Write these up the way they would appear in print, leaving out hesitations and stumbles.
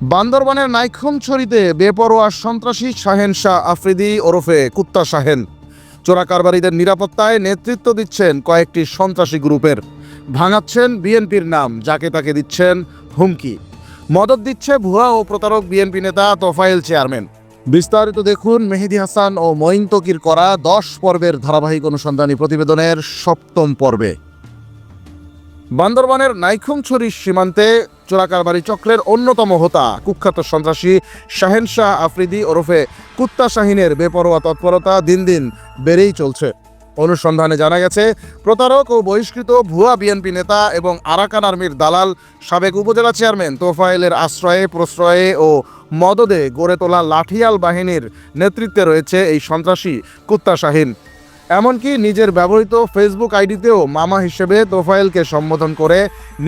বান্দরবানের নাইক্ষ্যংছড়িতে বেপরোয়া সন্ত্রাসী শাহেন শাহ আফ্রিদি ওরফে কুত্তা শাহেন চোরাকারবারিদের নিরাপত্তায় নেতৃত্ব দিচ্ছেন কয়েকটি সন্ত্রাসী গ্রুপের, ভাঙাচ্ছেন বিএনপির নাম, যাকে তাকে দিচ্ছেন হুমকি, মদত দিচ্ছে ভুয়া ও প্রতারক বিএনপি নেতা তোফায়েল চেয়ারম্যান। বিস্তারিত দেখুন মেহেদী হাসান ও মঈন তকির করা 10 পর্বের ধারাবাহিক অনুসন্ধানী প্রতিবেদনের 7ম পর্বে। বান্দরবানের নাইক্ষ্যংছড়ি সীমান্তে চোরাকারবারি চক্রের অন্যতম হোতা কুখ্যাত সন্ত্রাসী শাহেন শাহ আফ্রিদি ওরফে কুত্তা শাহিনের বেপরোয়া তৎপরতা দিন দিন বেড়েই চলছে। অনুসন্ধানে জানা গেছে, প্রতারক ও বহিষ্কৃত ভুয়া বিএনপি নেতা এবং আরাকান আর্মির দালাল সাবেক উপজেলা চেয়ারম্যান তোফায়েলের আশ্রয়ে প্রশ্রয়ে ও মদদে গড়ে তোলা লাঠিয়াল বাহিনীর নেতৃত্বে রয়েছে এই সন্ত্রাসী কুত্তা শাহিন। এমনকি নিজের ব্যবহৃত ফেসবুক আইডিতেও মামা হিসেবে তোফায়েলকে সম্বোধন করে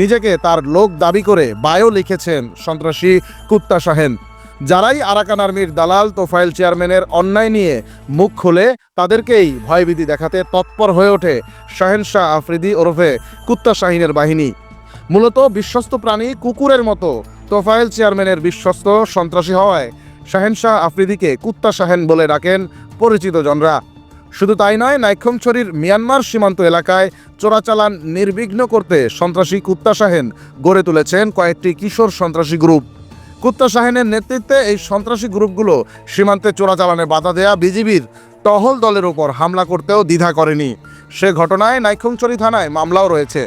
নিজেকে তার লোক দাবি করে বায়ো লিখেছেন সন্ত্রাসী কুত্তা শাহেন। যারাই আরাকান আর্মির দালাল তোফায়েল চেয়ারম্যানের অন্যায় নিয়ে মুখ খোলে তাদেরকেই ভয়ভীতি দেখাতে তৎপর হয়ে ওঠে শাহেন শাহ আফ্রিদি ওরফে কুত্তা শাহিনের বাহিনী। মূলত বিশ্বস্ত প্রাণী কুকুরের মতো তোফায়েল চেয়ারম্যানের বিশ্বস্ত সন্ত্রাসী হওয়ায় শাহেন শাহ আফ্রিদিকে কুত্তা শাহেন বলে ডাকেন পরিচিত জনরা। শুধু তাই নয়, নাইক্ষ্যংছড়ির মিয়ানমার সীমান্ত এলাকায় চোরাচালান নির্বিঘ্ন করতে সন্ত্রাসী কুত্তা শাহেন গড়ে তুলেছেন কয়েকটি কিশোর সন্ত্রাসী গ্রুপ। কুত্তা শাহেনের নেতৃত্বে এই সন্ত্রাসী গ্রুপগুলো সীমান্তে চোরাচালানে বাধা দেয়া বিজিবির টহল দলের উপর হামলা করতেও দ্বিধা করেনি। সে ঘটনায় নাইক্ষ্যংছড়ি থানায় মামলাও রয়েছে।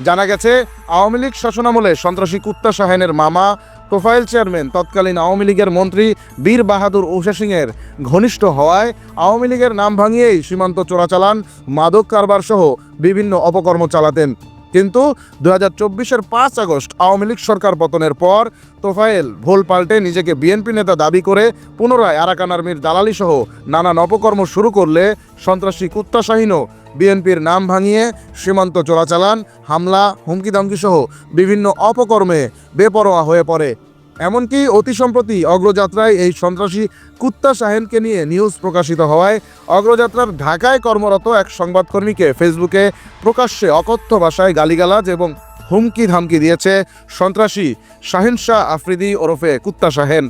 জানা গেছে, আওয়ামী লীগ শাসনামলে সন্ত্রাসী কুত্তা শাহেনের মামা তোফায়েল চেয়ারম্যান তৎকালীন আওয়ামী লীগের মন্ত্রী বীর বাহাদুর ঊষা সিংয়ের ঘনিষ্ঠ হওয়ায় আওয়ামী লীগের নাম ভাঙিয়েই সীমান্ত চোরাচালান, মাদক কারবার সহ বিভিন্ন অপকর্ম চালাতেন। কিন্তু 2024-এর 5 আগস্ট আওয়ামী লীগ সরকার পতনের পর তোফায়েল ভোল পাল্টে নিজেকে বিএনপি নেতা দাবি করে পুনরায় আরাকান আর্মির দালালি সহ নানান অপকর্ম শুরু করলে সন্ত্রাসী কুত্তা শাহিনও বিএনপির নাম ভাঙিয়ে সীমান্ত চোরাচালান, হামলা, হুমকি-ধমকি সহ বিভিন্ন অপকর্মে বেপরোয়া হয়ে পড়ে। এমনকি অতি সম্প্রতি অগ্রযাত্রায় এই সন্ত্রাসী কুত্তা শাহেনকে নিয়ে নিউজ প্রকাশিত হওয়ায় অগ্রযাত্রার ঢাকায় কর্মরত এক সংবাদকর্মীকে ফেসবুকে প্রকাশ্যে অকথ্য ভাষায় গালিগালাজ এবং হুমকি ধামকি দিয়েছে সন্ত্রাসী শাহেন শাহ আফ্রিদি ওরফে কুত্তা শাহেন।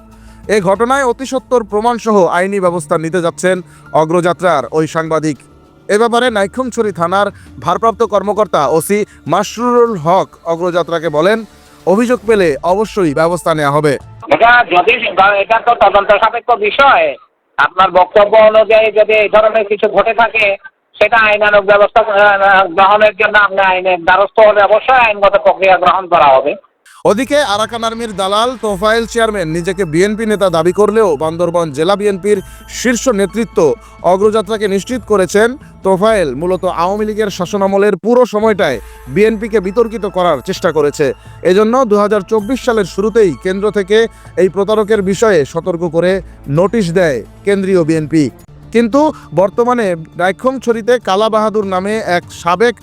এই ঘটনায় অতি সত্বর প্রমাণসহ আইনি ব্যবস্থা নিতে যাচ্ছেন অগ্রযাত্রার ওই সাংবাদিক। এ ব্যাপারে নাইক্ষ্যংছড়ি থানার ভারপ্রাপ্ত কর্মকর্তা ওসি মাসরুরুল হক অগ্রযাত্রাকে বলেন, অভিযোগ পেলে অবশ্যই ব্যবস্থা নেওয়া হবে। এটা তো তদন্ত সাপেক্ষ বিষয়। আপনার বক্তব্য অনুযায়ী যদি এই ধরনের কিছু ঘটে থাকে সেটা আইনানুগ ব্যবস্থা গ্রহণের জন্য আপনি আইনের দ্বারস্থ হলে অবশ্যই আইনগত প্রক্রিয়া গ্রহণ করা হবে। ওদিকে আরাকান আর্মির দালাল তোফায়েল চেয়ারম্যান নিজেকে বিএনপি নেতা দাবি করলেও বান্দরবান জেলা বিএনপির শীর্ষ নেতৃত্ব অগ্রযাত্রাকে নিশ্চিত করেছেন তোফায়েল মূলত আওয়ামী লীগের শাসনামলের পুরো সময়টায় বিএনপিকে বিতর্কিত করার চেষ্টা করেছে। এজন্য 2024 সালের শুরুতেই কেন্দ্র থেকে এই প্রতারকের বিষয়ে সতর্ক করে নোটিশ দেয় কেন্দ্রীয় বিএনপি। কিন্তু বর্তমানে নাইক্ষ্যংছড়িতে কালা বাহাদুর নামে এক সাবেক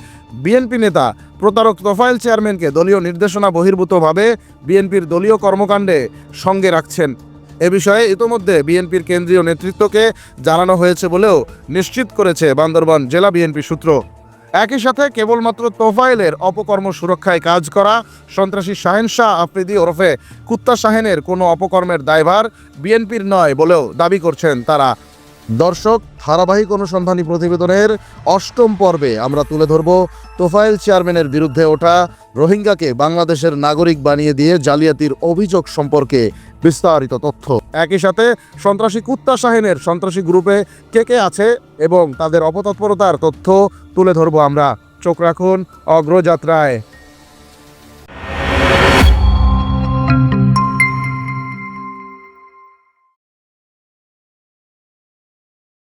বিএনপি নেতা প্রতারক তোফায়েল চেয়ারম্যানকে দলীয় নির্দেশনা বহির্ভূতভাবে বিএনপির দলীয় কর্মকাণ্ডে সঙ্গে রাখছেন। এ বিষয়ে ইতোমধ্যে বিএনপির কেন্দ্রীয় নেতৃত্বকে জানানো হয়েছে বলেও নিশ্চিত করেছে বান্দরবান জেলা বিএনপি সূত্র। একই সাথে কেবলমাত্র তোফায়েলের অপকর্ম সুরক্ষায় কাজ করা সন্ত্রাসী শাহেন শাহ আফ্রিদি ওরফে কুত্তা শাহেনের কোনো অপকর্মের দায়ভার বিএনপির নয় বলেও দাবি করছেন তারা। দর্শক, ধারাবাহিক অনুসন্ধানী প্রতিবেদনের 8ম পর্বে আমরা তুলে ধরব তোফায়েল চেয়ারম্যানের বিরুদ্ধে ওঠা রোহিঙ্গাকে বাংলাদেশের নাগরিক বানিয়ে দিয়ে জালিয়াতির অভিযোগ সম্পর্কে বিস্তারিত তথ্য। একই সাথে সন্ত্রাসী কুত্তা শাহেনের সন্ত্রাসী গ্রুপে কে কে আছে এবং তাদের অপতৎপরতার তথ্য তুলে ধরব আমরা। চোখ রাখুন অগ্রযাত্রায়।